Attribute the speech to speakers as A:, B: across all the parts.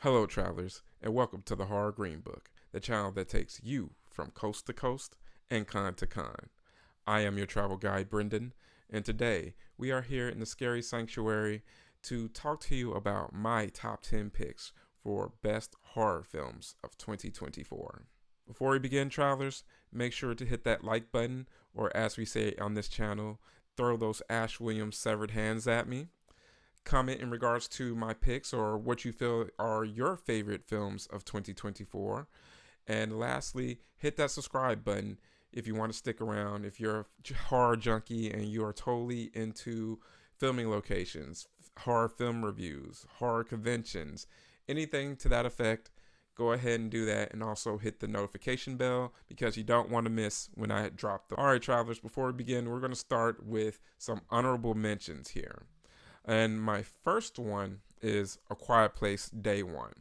A: Hello, travelers, and welcome to the Horror Green Book, the channel that takes you from coast to coast and con to con. I am your travel guide, Brendan, and today we are here in the Scary Sanctuary to talk to you about my top 10 picks for best horror films of 2024. Before we begin, travelers, make sure to hit that like button, or as we say on this channel, throw those Ash Williams severed hands at me. Comment in regards to my picks or what you feel are your favorite films of 2024. And lastly, hit that subscribe button if you want to stick around. If you're a horror junkie and you are totally into filming locations, horror film reviews, horror conventions, anything to that effect, go ahead and do that. And also hit the notification bell because you don't want to miss when I drop them. All right, travelers, before we begin, we're going to start with some honorable mentions here. And my first one is A Quiet Place Day One.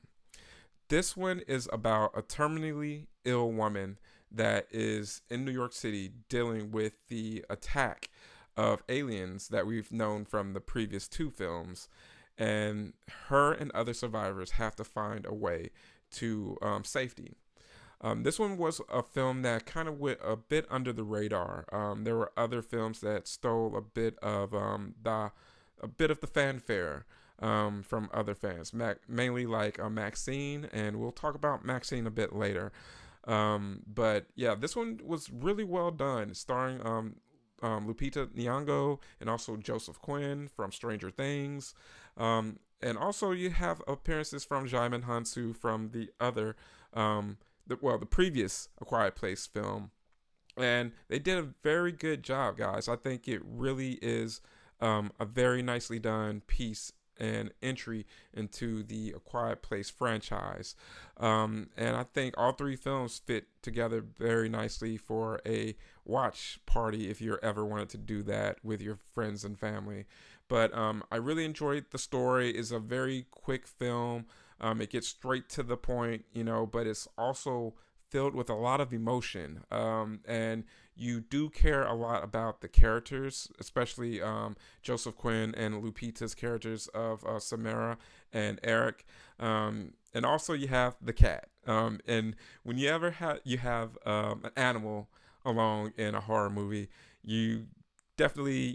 A: This one is about a terminally ill woman that is in New York City dealing with the attack of aliens that we've known from the previous two films. And her and other survivors have to find a way to safety. This one was a film that kind of went a bit under the radar. There were other films that stole a bit of the fanfare from other fans, mainly like Maxine, and we'll talk about Maxine a bit later. But yeah, this one was really well done, starring Lupita Nyong'o and also Joseph Quinn from Stranger Things. And also you have appearances from Jaimin Hansu from the other, the previous A Quiet Place film. And they did a very good job, guys. I think it really is a very nicely done piece and entry into the A Quiet Place franchise. And I think all three films fit together very nicely for a watch party if you ever wanted to do that with your friends and family. But I really enjoyed the story. It's a very quick film. It gets straight to the point, but it's also filled with a lot of emotion. And you do care a lot about the characters, especially Joseph Quinn and Lupita's characters of Samara and Eric. And also you have the cat. And when you have an animal along in a horror movie, you definitely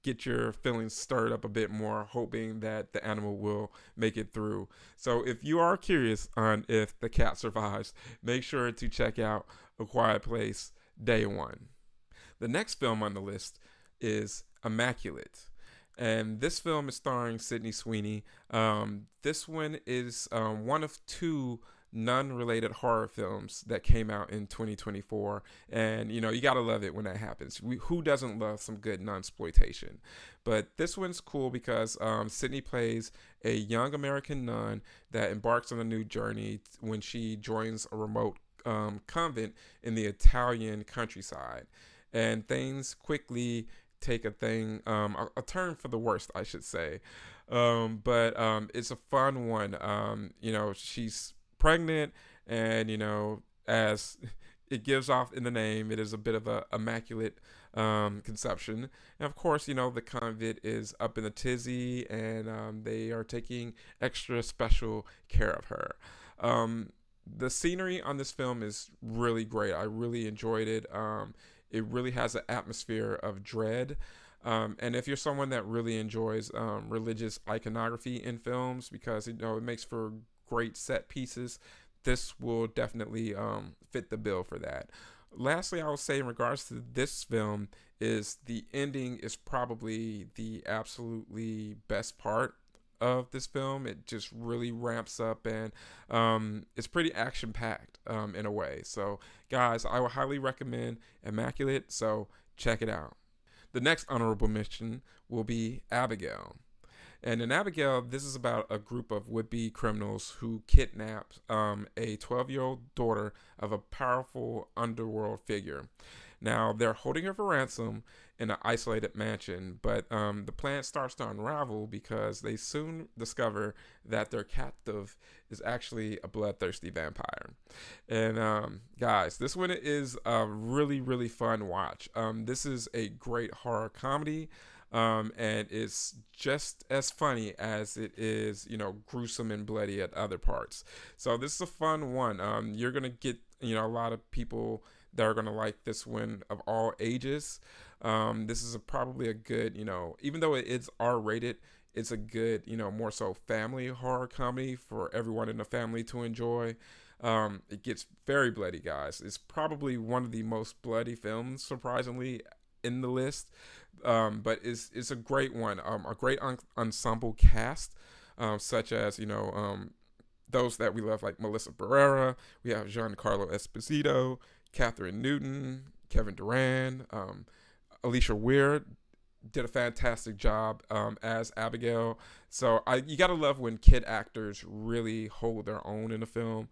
A: get your feelings stirred up a bit more, hoping that the animal will make it through. So if you are curious on if the cat survives, make sure to check out A Quiet Place Day One. The next film on the list is Immaculate, and this film is starring Sydney Sweeney. This one is one of two non-related horror films that came out in 2024, and you gotta love it when that happens. Who doesn't love some good non-exploitation? But this one's cool because Sydney plays a young American nun that embarks on a new journey when she joins a remote convent in the Italian countryside, and things quickly take a turn for the worst, I should say. But it's a fun one. She's pregnant, and as it gives off in the name, it is a bit of a immaculate conception. And of course, the convent is up in the tizzy, and they are taking extra special care of her. The scenery on this film is really great. I really enjoyed it. It really has an atmosphere of dread. And if you're someone that really enjoys religious iconography in films, because it makes for great set pieces, this will definitely fit the bill for that. Lastly, I will say in regards to this film is the ending is probably the absolutely best part of this film. It just really ramps up, and it's pretty action packed in a way. So guys, I would highly recommend Immaculate, so check it out. The next honorable mention will be Abigail. And in Abigail, this is about a group of would-be criminals who kidnap a 12-year-old daughter of a powerful underworld figure. Now, they're holding her for ransom in an isolated mansion, but the plan starts to unravel because they soon discover that their captive is actually a bloodthirsty vampire. And guys, this one is a really, really fun watch. This is a great horror comedy. And it's just as funny as it is, gruesome and bloody at other parts. So this is a fun one. You're gonna get, a lot of people that are gonna like this one of all ages. This is probably a good, even though it's R rated, it's a good, more so family horror comedy for everyone in the family to enjoy. It gets very bloody, guys. It's probably one of the most bloody films, surprisingly, in the list. But it's a great one. A great ensemble cast, such as those that we love, like Melissa Barrera. We have Giancarlo Esposito, Catherine Newton, Kevin Durant, Alicia Weir did a fantastic job as Abigail. So you gotta love when kid actors really hold their own in a film.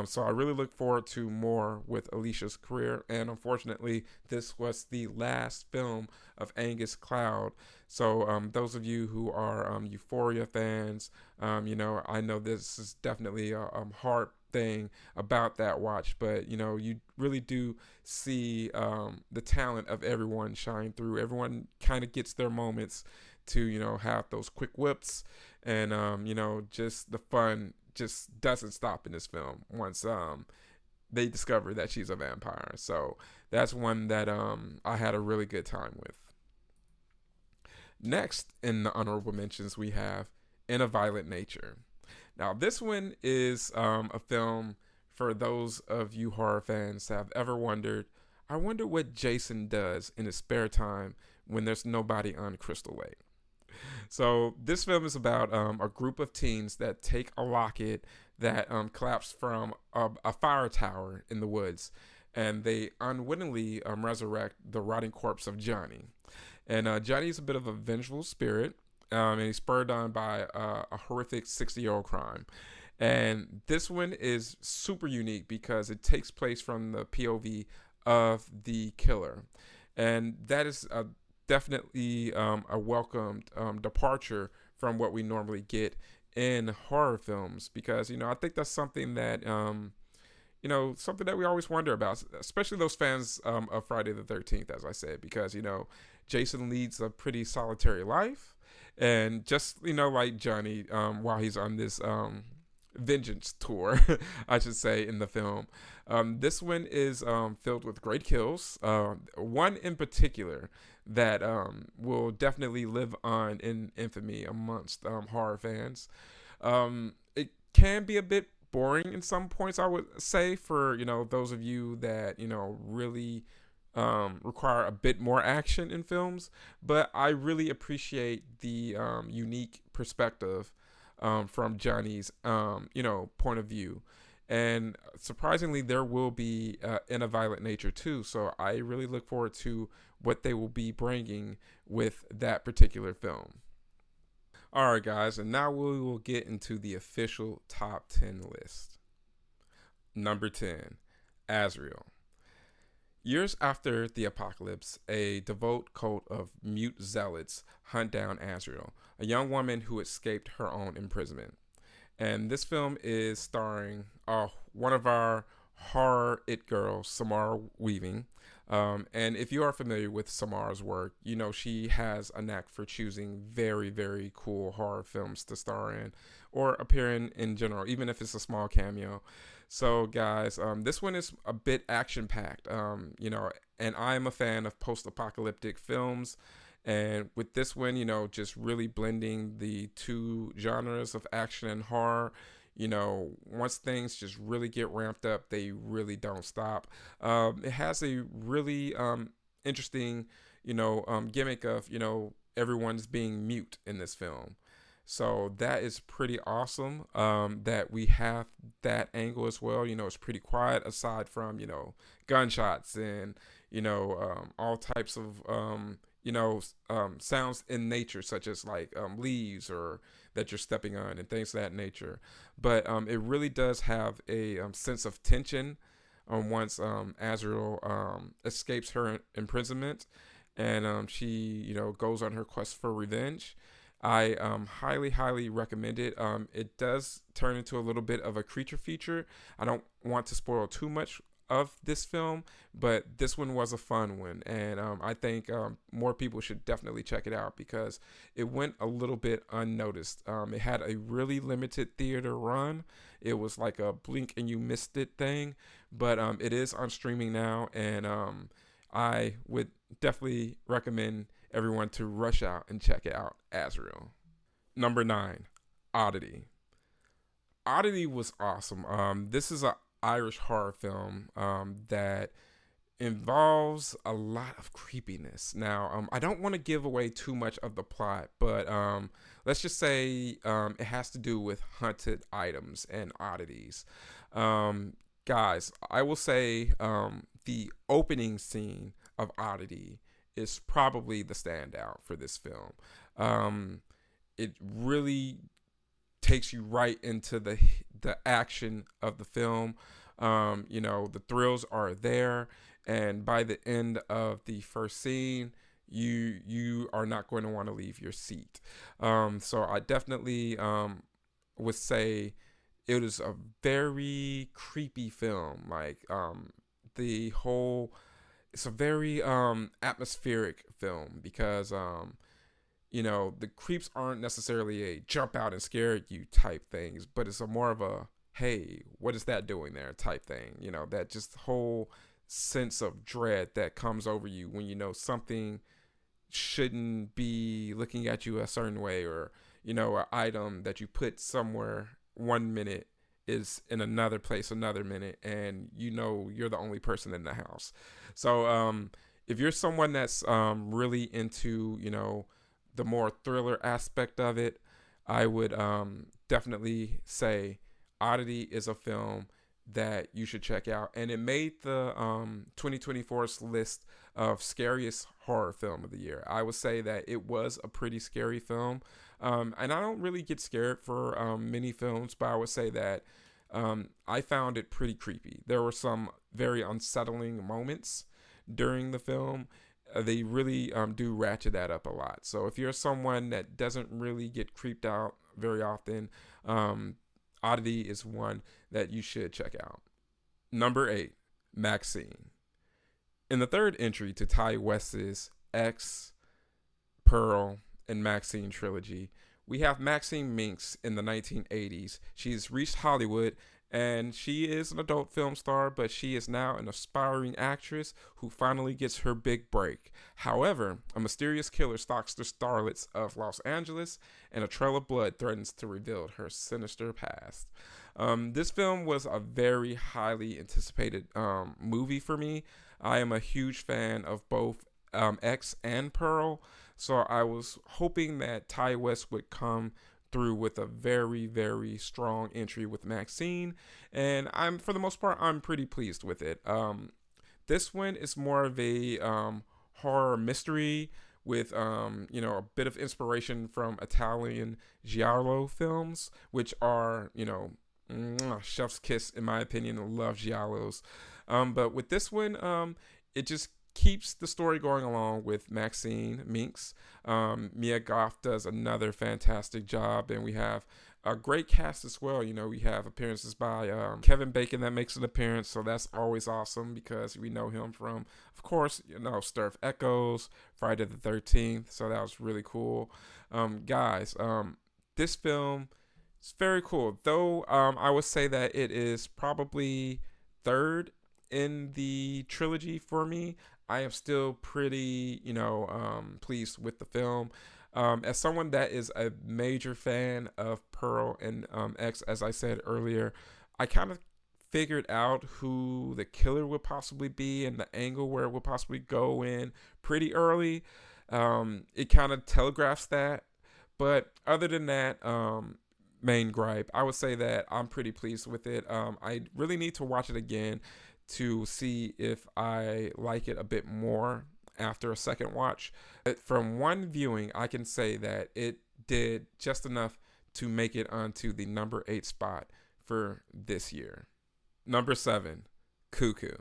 A: So I really look forward to more with Alicia's career. And unfortunately, this was the last film of Angus Cloud. So those of you who are Euphoria fans, I know this is definitely a hard thing about that watch, but you really do see the talent of everyone shine through. Everyone kind of gets their moments to have those quick whips, and just the fun just doesn't stop in this film once they discover that she's a vampire. So that's one that I had a really good time with. Next in the honorable mentions, we have In a Violent Nature. Now, this one is a film for those of you horror fans that have ever wondered, I wonder what Jason does in his spare time when there's nobody on Crystal Lake. So this film is about a group of teens that take a locket that collapsed from a fire tower in the woods, and they unwittingly resurrect the rotting corpse of Johnny. And Johnny's a bit of a vengeful spirit, and he's spurred on by a horrific 60-year-old crime. And this one is super unique because it takes place from the POV of the killer. And that is definitely a welcomed departure from what we normally get in horror films, because I think that's something that something that we always wonder about, especially those fans of Friday the 13th, as I said, because Jason leads a pretty solitary life, and just like Johnny, while he's on this vengeance tour, I should say, in the film. This one is filled with great kills. One in particular that will definitely live on in infamy amongst horror fans. It can be a bit boring in some points, I would say, for those of you that really require a bit more action in films. But I really appreciate the unique perspective from Johnny's point of view. And surprisingly, there will be In a Violent Nature too. So I really look forward to what they will be bringing with that particular film. All right, guys, and now we will get into the official top 10 list. Number 10, Azrael. Years after the apocalypse, a devout cult of mute zealots hunt down Azrael, a young woman who escaped her own imprisonment. And this film is starring one of our horror it girls, Samara Weaving. And if you are familiar with Samara's work, she has a knack for choosing very, very cool horror films to star in or appear in general, even if it's a small cameo. So, guys, this one is a bit action-packed, and I'm a fan of post-apocalyptic films. And with this one, just really blending the two genres of action and horror. Once things just really get ramped up, they really don't stop. It has a really interesting, gimmick of, everyone's being mute in this film. So that is pretty awesome that we have that angle as well. It's pretty quiet aside from, gunshots and, all types of, sounds in nature, such as like leaves or that you're stepping on and things of that nature. But it really does have a sense of tension once Azrael escapes her imprisonment, and she goes on her quest for revenge. I highly, highly recommend it. It does turn into a little bit of a creature feature. I don't want to spoil too much of this film, but this one was a fun one, and I think more people should definitely check it out because it went a little bit unnoticed. It had a really limited theater run. It was like a blink and you missed it thing, but it is on streaming now, and I would definitely recommend everyone to rush out and check it out as real. Number nine, Oddity. Oddity was awesome. This is an Irish horror film that involves a lot of creepiness. Now, I don't want to give away too much of the plot, but let's just say it has to do with haunted items and oddities. Um, Guys, I will say the opening scene of Oddity is probably the standout for this film. Um, it really takes you right into the action of the film. The thrills are there, and by the end of the first scene, you are not going to want to leave your seat. So I definitely would say it is a very creepy film. Like the whole, it's a very atmospheric film because the creeps aren't necessarily a jump out and scare you type things, but it's a more of a, hey, what is that doing there type thing. That just whole sense of dread that comes over you when something shouldn't be looking at you a certain way, or an item that you put somewhere 1 minute is in another place another minute, and you're the only person in the house. So if you're someone that's really into the more thriller aspect of it, I would definitely say Oddity is a film that you should check out. And it made the 2024's list of scariest horror film of the year. I would say that it was a pretty scary film. And I don't really get scared for many films, but I would say that I found it pretty creepy. There were some very unsettling moments during the film. They really do ratchet that up a lot. So if you're someone that doesn't really get creeped out very often, Oddity is one that you should check out. Number 8, Maxine. In the third entry to Ty West's X, Pearl, and Maxine trilogy, we have Maxine Minks in the 1980s. She's reached Hollywood, and she is an adult film star, but she is now an aspiring actress who finally gets her big break. However, a mysterious killer stalks the starlets of Los Angeles, and a trail of blood threatens to reveal her sinister past. This film was a very highly anticipated movie for me. I am a huge fan of both X and Pearl, so I was hoping that Ty West would come through with a very, very strong entry with Maxine, and for the most part, I'm pretty pleased with it. This one is more of a horror mystery with a bit of inspiration from Italian giallo films, which are chef's kiss in my opinion. I love giallos, but with this one, it just keeps the story going along with Maxine Minks. Mia Goth does another fantastic job, and we have a great cast as well. We have appearances by Kevin Bacon that makes an appearance, so that's always awesome because we know him from, of course, Stir of Echoes, Friday the 13th, so that was really cool. Guys, this film is very cool, though I would say that it is probably third in the trilogy for me. I am still pretty, pleased with the film. As someone that is a major fan of Pearl and X, as I said earlier, I kind of figured out who the killer would possibly be and the angle where it would possibly go in pretty early. It kind of telegraphs that. But other than that, main gripe, I would say that I'm pretty pleased with it. I really need to watch it again to see if I like it a bit more after a second watch. But from one viewing, I can say that it did just enough to make it onto the number 8 spot for this year. Number 7, Cuckoo.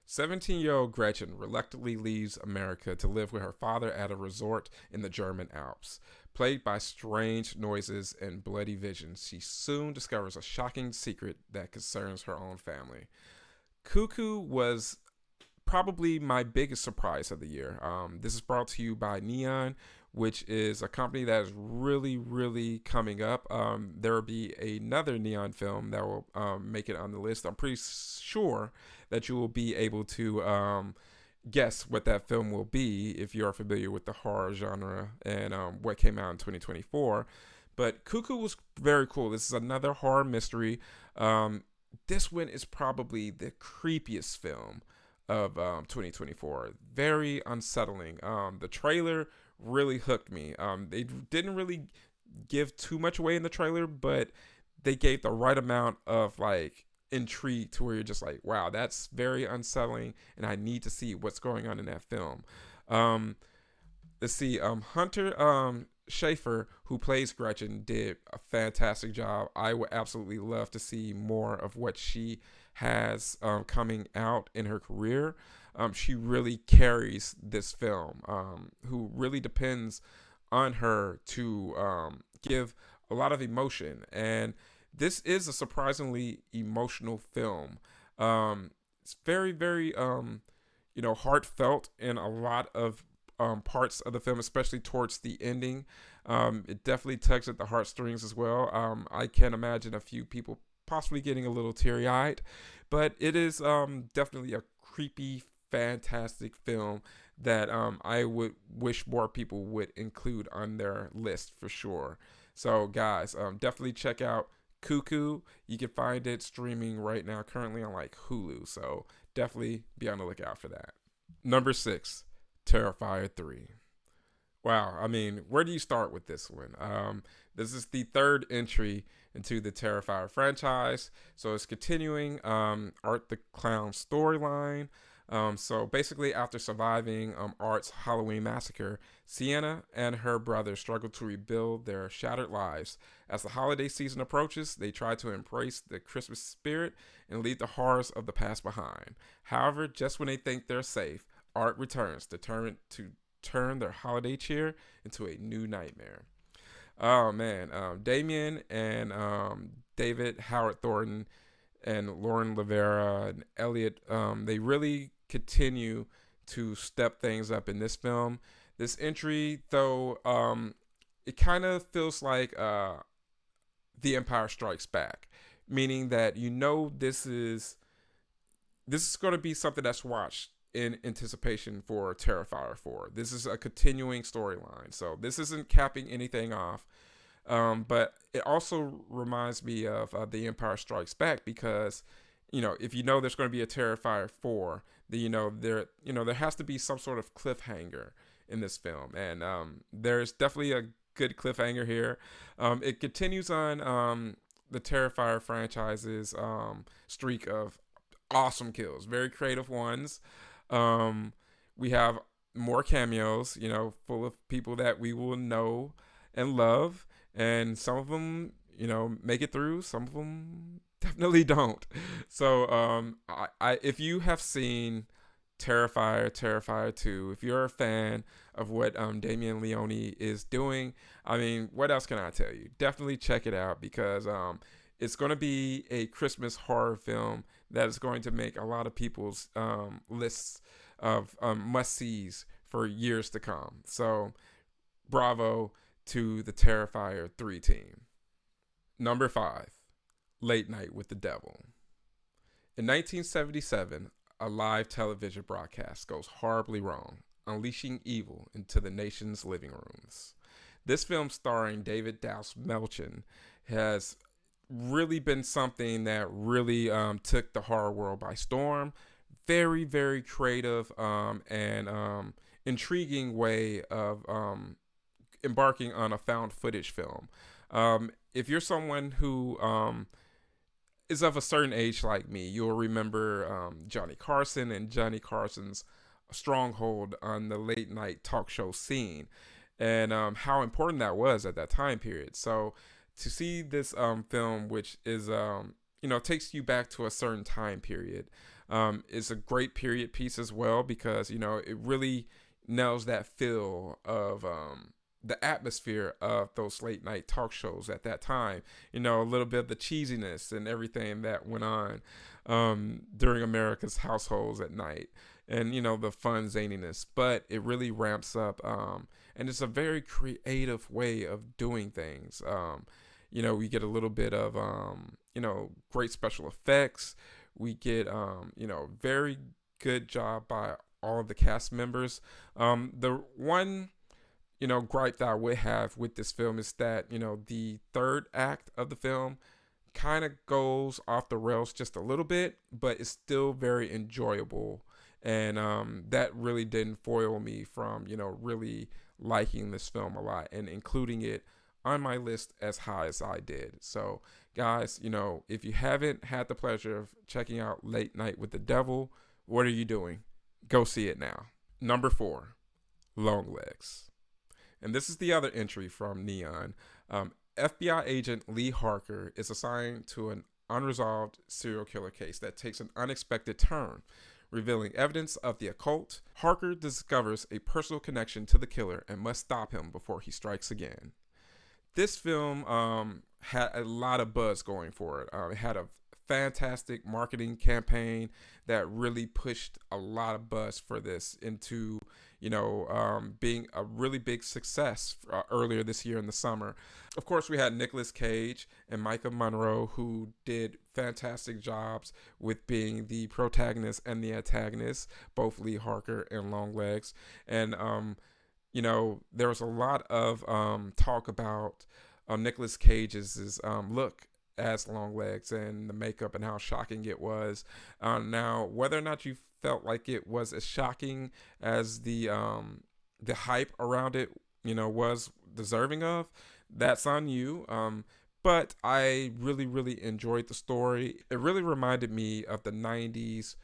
A: 17-year-old Gretchen reluctantly leaves America to live with her father at a resort in the German Alps. Plagued by strange noises and bloody visions, she soon discovers a shocking secret that concerns her own family. Cuckoo was probably my biggest surprise of the year. This is brought to you by Neon, which is a company that is really, really coming up. There will be another Neon film that will make it on the list. I'm pretty sure that you will be able to guess what that film will be if you're familiar with the horror genre and what came out in 2024. But Cuckoo was very cool. This is another horror mystery. This one is probably the creepiest film of 2024. Very unsettling. The trailer really hooked me. They didn't really give too much away in the trailer, but they gave the right amount of like intrigue to where you're just like, wow, that's very unsettling, and I need to see what's going on in that film. Let's see. Hunter Schafer, who plays Gretchen, did a fantastic job. I would absolutely love to see more of what she has coming out in her career. She really carries this film, who really depends on her to give a lot of emotion. And this is a surprisingly emotional film. It's very, very, heartfelt in a lot of parts of the film, especially towards the ending. It definitely tugs at the heartstrings as well. I can imagine a few people possibly getting a little teary-eyed, but it is definitely a creepy, fantastic film that I would wish more people would include on their list for sure. So, guys, definitely check out Cuckoo. You can find it streaming right now, currently on like Hulu. So, definitely be on the lookout for that. Number 6, Terrifier 3. Wow, I mean, where do you start with this one? This is the third entry into the Terrifier franchise, so it's continuing Art the Clown storyline. So basically, after surviving Art's Halloween massacre, Sienna and her brother struggle to rebuild their shattered lives. As the holiday season approaches, they try to embrace the Christmas spirit and leave the horrors of the past behind. However, just when they think they're safe, Art returns, determined to turn their holiday cheer into a new nightmare. Oh man, Damien and David Howard Thornton and Lauren Rivera and Elliot, they really continue to step things up in this film. This entry, though, it kind of feels like The Empire Strikes Back, meaning that this is going to be something that's watched in anticipation for Terrifier 4. This is a continuing storyline, so this isn't capping anything off. But it also reminds me of The Empire Strikes Back because, if there's going to be a Terrifier 4, then there has to be some sort of cliffhanger in this film, and there's definitely a good cliffhanger here. It continues on the Terrifier franchise's streak of awesome kills, very creative ones. We have more cameos, full of people that we will know and love, and some of them, make it through. Some of them definitely don't. So, if you have seen Terrifier 2, if you're a fan of what Damien Leone is doing, I mean, what else can I tell you? Definitely check it out because it's going to be a Christmas horror film that is going to make a lot of people's lists of must-sees for years to come. So, bravo to the Terrifier 3 team. Number 5, Late Night with the Devil. In 1977, a live television broadcast goes horribly wrong, unleashing evil into the nation's living rooms. This film, starring David Douse Melchin, has really been something that really took the horror world by storm. Very, very creative and intriguing way of embarking on a found footage film. If you're someone who is of a certain age like me, you'll remember Johnny Carson and Johnny Carson's stronghold on the late night talk show scene and how important that was at that time period. So to see this film, which is, takes you back to a certain time period, is a great period piece as well because, it really nails that feel of the atmosphere of those late night talk shows at that time. A little bit of the cheesiness and everything that went on during America's households at night, and the fun zaniness. But it really ramps up, and it's a very creative way of doing things. We get a little bit of great special effects. We get very good job by all of the cast members. The one gripe that I would have with this film is that the third act of the film kind of goes off the rails just a little bit, but it's still very enjoyable, and that really didn't foil me from really liking this film a lot and including it on my list as high as I did. So guys, if you haven't had the pleasure of checking out Late Night with the Devil, what are you doing? Go see it now. Number 4, Longlegs. And this is the other entry from Neon. FBI agent Lee Harker is assigned to an unresolved serial killer case that takes an unexpected turn. Revealing evidence of the occult, Harker discovers a personal connection to the killer and must stop him before he strikes again. This film had a lot of buzz going for it. It had a fantastic marketing campaign that really pushed a lot of buzz for this into being a really big success earlier this year in the summer. Of course, we had Nicolas Cage and Micah Monroe, who did fantastic jobs with being the protagonist and the antagonist, both Lee Harker and Longlegs. And there was a lot of talk about Nicolas Cage's look as Longlegs and the makeup and how shocking it was. Now, whether or not you felt like it was as shocking as the hype around it, was deserving of, that's on you. But I really, really enjoyed the story. It really reminded me of the 90s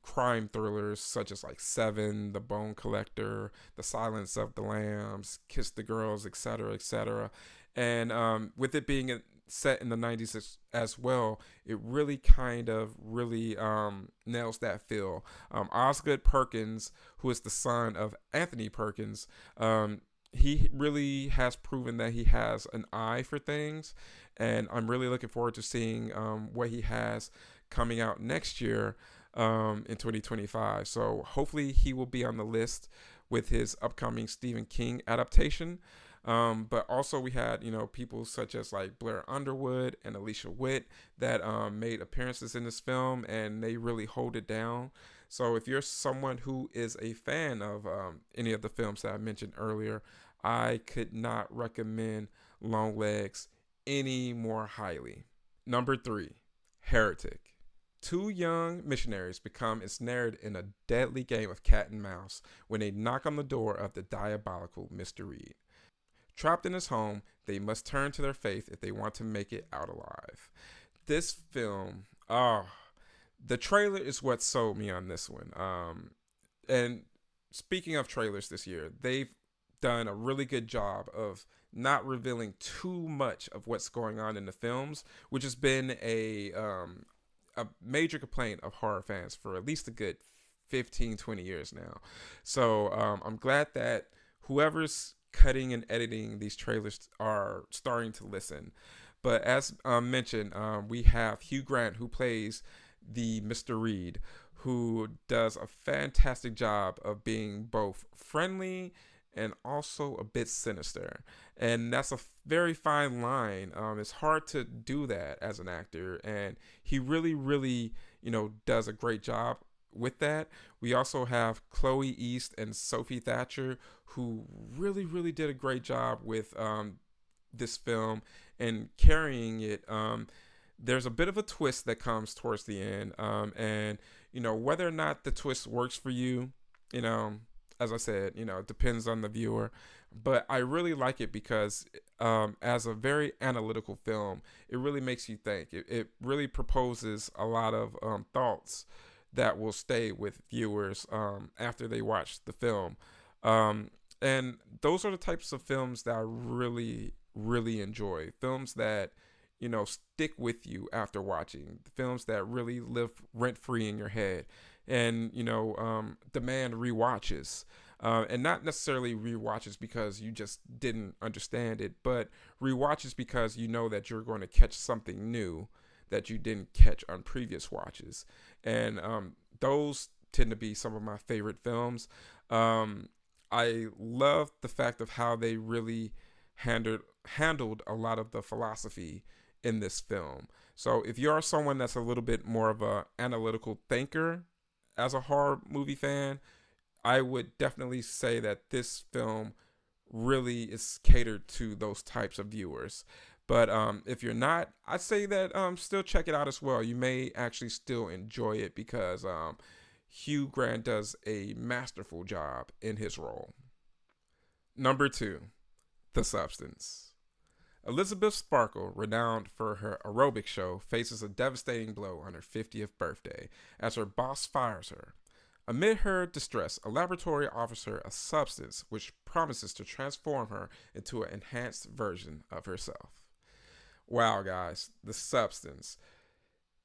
A: crime thrillers such as like Seven, The Bone Collector, The Silence of the Lambs, Kiss the Girls, etc., etc. And with it being set in the 90s as well, it really kind of really nails that feel. Osgood Perkins, who is the son of Anthony Perkins, he really has proven that he has an eye for things, and I'm really looking forward to seeing what he has coming out next year in 2025. So hopefully he will be on the list with his upcoming Stephen King adaptation. But also we had, people such as like Blair Underwood and Alicia Witt that made appearances in this film, and they really hold it down. So if you're someone who is a fan of any of the films that I mentioned earlier, I could not recommend Longlegs any more highly. Number 3, Heretic. 2 young missionaries become ensnared in a deadly game of cat and mouse when they knock on the door of the diabolical Mr. Reed. Trapped in his home, they must turn to their faith if they want to make it out alive. This film, the trailer is what sold me on this one. And speaking of trailers this year, they've done a really good job of not revealing too much of what's going on in the films, which has been a major complaint of horror fans for at least a good 15-20 years now. So I'm glad that whoever's cutting and editing these trailers are starting to listen. But as mentioned, we have Hugh Grant, who plays the Mr. Reed, who does a fantastic job of being both friendly and also a bit sinister. And that's a very fine line. It's hard to do that as an actor, and he really, really, does a great job with that. We also have Chloe East and Sophie Thatcher, who really, really did a great job with this film and carrying it. There's a bit of a twist that comes towards the end, and whether or not the twist works for you, as I said, it depends on the viewer. But I really like it because as a very analytical film, it really makes you think. It really proposes a lot of thoughts that will stay with viewers after they watch the film. And those are the types of films that I really, really enjoy. Films that, stick with you after watching. Films that really live rent-free in your head and, demand rewatches. and not necessarily rewatches because you just didn't understand it, but rewatches because you know that you're going to catch something new that you didn't catch on previous watches. And those tend to be some of my favorite films. I love the fact of how they really handled a lot of the philosophy in this film. So if you are someone that's a little bit more of a analytical thinker as a horror movie fan, I would definitely say that this film really is catered to those types of viewers. But if you're not, I'd say that still check it out as well. You may actually still enjoy it because Hugh Grant does a masterful job in his role. Number two, The Substance. Elizabeth Sparkle, renowned for her aerobic show, faces a devastating blow on her 50th birthday as her boss fires her. Amid her distress, a laboratory offers her a substance which promises to transform her into an enhanced version of herself. Wow, guys, The Substance.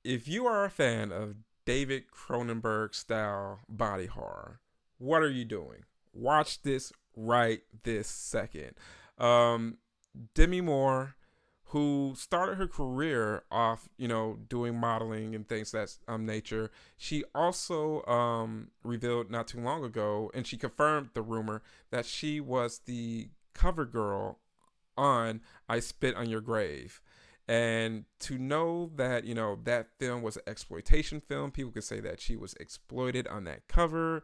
A: If you are a fan of David Cronenberg style body horror, what are you doing? Watch this right this second. Demi Moore, who started her career off, doing modeling and things of that nature. She also revealed not too long ago, and she confirmed the rumor that she was the cover girl on I Spit on Your Grave. And to know that, that film was an exploitation film, people could say that she was exploited on that cover.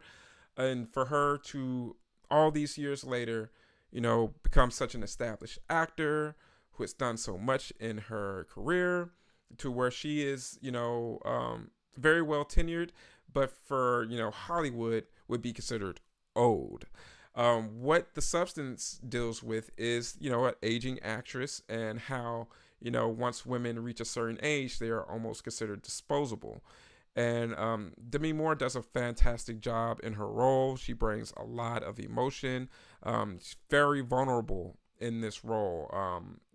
A: And for her to, all these years later, become such an established actor who has done so much in her career to where she is, very well tenured, but for, Hollywood would be considered old. What The Substance deals with is, an aging actress and how, once women reach a certain age, they are almost considered disposable. And Demi Moore does a fantastic job in her role. She brings a lot of emotion. She's very vulnerable in this role.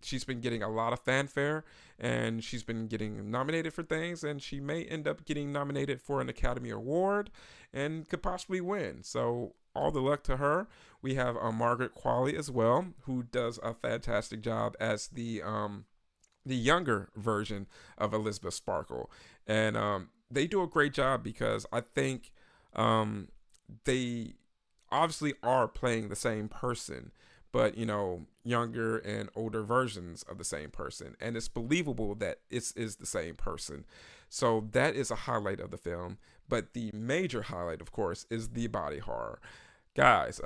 A: She's been getting a lot of fanfare, and she's been getting nominated for things, and she may end up getting nominated for an Academy Award and could possibly win. So all the luck to her. We have Margaret Qualley as well, who does a fantastic job as the younger version of Elizabeth Sparkle. And they do a great job because I think they obviously are playing the same person, but younger and older versions of the same person, and it's believable that it is the same person. So that is a highlight of the film. But the major highlight, of course, is the body horror. Guys,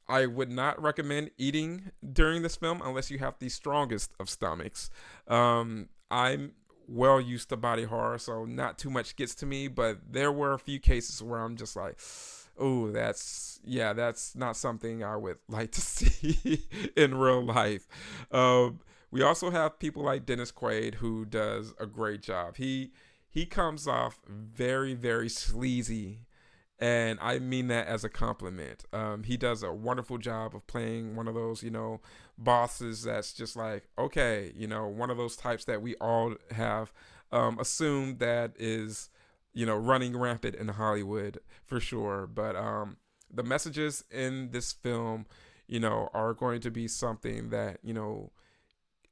A: I would not recommend eating during this film unless you have the strongest of stomachs. I'm well used to body horror, so not too much gets to me, but there were a few cases where I'm just like, oh, that's not something I would like to see in real life. We also have people like Dennis Quaid, who does a great job. He comes off very, very sleazy, and I mean that as a compliment. He does a wonderful job of playing one of those, bosses that's just like, okay, one of those types that we all have assumed that is, running rampant in Hollywood for sure. But the messages in this film, are going to be something that,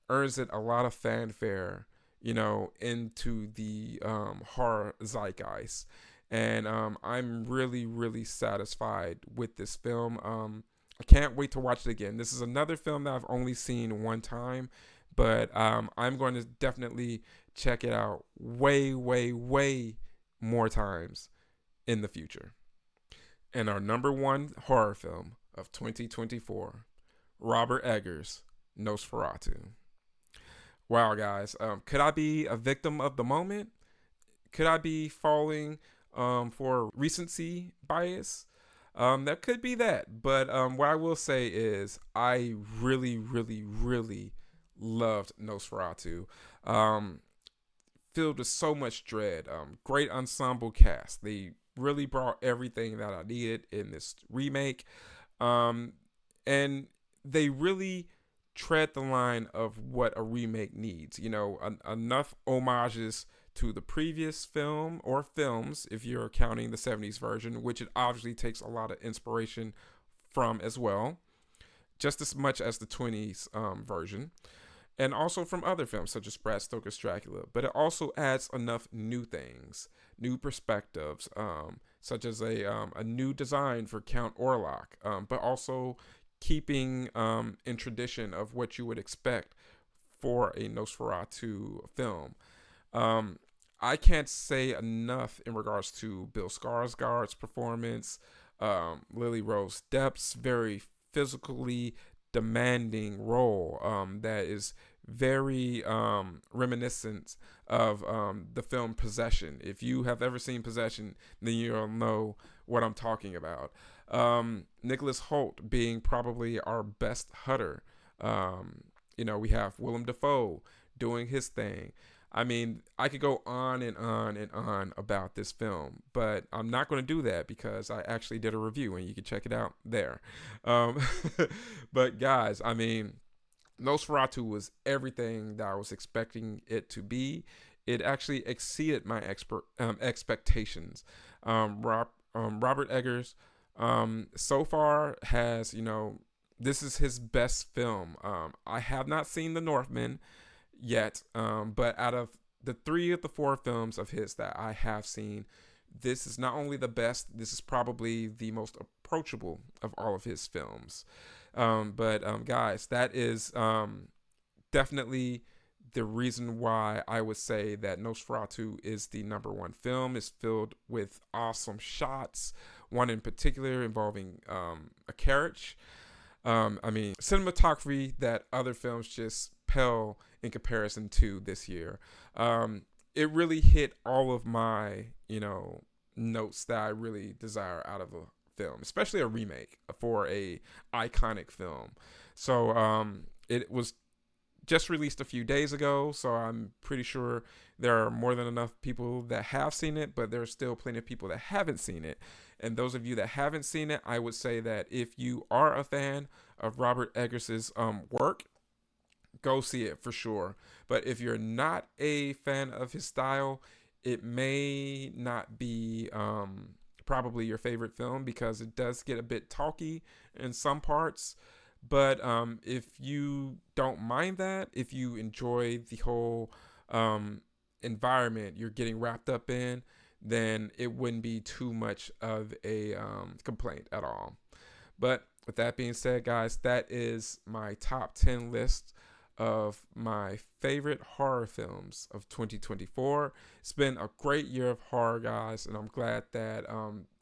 A: earns it a lot of fanfare, into the horror zeitgeist. And I'm really, really satisfied with this film. I can't wait to watch it again. This is another film that I've only seen one time, but I'm going to definitely check it out way, way, way more times in the future. And our number one horror film of 2024, Robert Eggers' Nosferatu. Wow, guys. Could I be a victim of the moment? Could I be falling for recency bias? That could be that. But what I will say is I really, really, really loved Nosferatu. Filled with so much dread. Great ensemble cast. They really brought everything that I needed in this remake. And they really tread the line of what a remake needs. Enough homages to the previous film or films, if you're counting the 70s version, which it obviously takes a lot of inspiration from as well, just as much as the 20s version, and also from other films such as Bram Stoker's Dracula. But it also adds enough new things, new perspectives, such as a new design for Count Orlok, but also keeping in tradition of what you would expect for a Nosferatu film. Um, I can't say enough in regards to Bill Skarsgård's performance, Lily Rose Depp's very physically demanding role that is very reminiscent of the film Possession. If you have ever seen Possession, then you'll know what I'm talking about. Nicholas Hoult being probably our best Hutter. We have Willem Dafoe doing his thing. I mean, I could go on and on and on about this film, but I'm not going to do that because I actually did a review and you can check it out there. Um, but guys, I mean, Nosferatu was everything that I was expecting it to be. It actually exceeded my expectations. Robert Eggers so far has, this is his best film. I have not seen The Northman yet, but out of the 3 of the 4 films of his that I have seen, this is not only the best, this is probably the most approachable of all of his films. But guys, that is definitely the reason why I would say that Nosferatu is the #1 film. It's filled with awesome shots, one in particular involving a carriage. Cinematography that other films just pale in comparison to this year. It really hit all of my, notes that I really desire out of a film, especially a remake for a iconic film. So it was just released a few days ago, so I'm pretty sure there are more than enough people that have seen it, but there's still plenty of people that haven't seen it. And those of you that haven't seen it, I would say that if you are a fan of Robert Eggers's work, go see it for sure. But if you're not a fan of his style, it may not be probably your favorite film because it does get a bit talky in some parts. But if you don't mind that, if you enjoy the whole environment you're getting wrapped up in, then it wouldn't be too much of a complaint at all. But with that being said, guys, that is my top 10 list of my favorite horror films of 2024. It's been a great year of horror, guys, and I'm glad that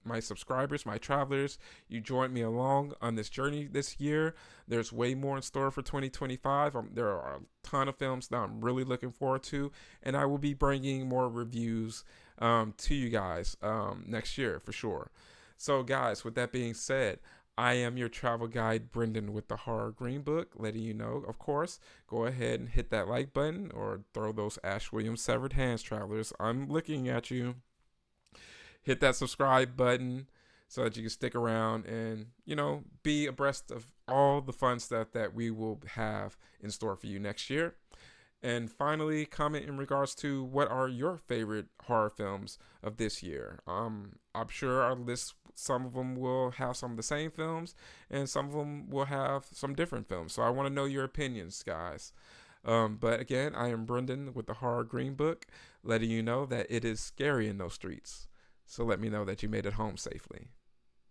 A: my subscribers, my travelers, you joined me along on this journey this year. There's way more in store for 2025. There are a ton of films that I'm really looking forward to, and I will be bringing more reviews to you guys next year for sure. So guys, with that being said, I am your travel guide, Brendan, with the Horror Green Book, letting you know, of course, go ahead and hit that like button or throw those Ash Williams severed hands, travelers. I'm looking at you. Hit that subscribe button so that you can stick around and, be abreast of all the fun stuff that we will have in store for you next year. And finally, comment in regards to what are your favorite horror films of this year. I'm sure our list, some of them will have some of the same films, and some of them will have some different films. So I want to know your opinions, guys. But again, I am Brendan with the Horror Green Book, letting you know that it is scary in those streets. So let me know that you made it home safely.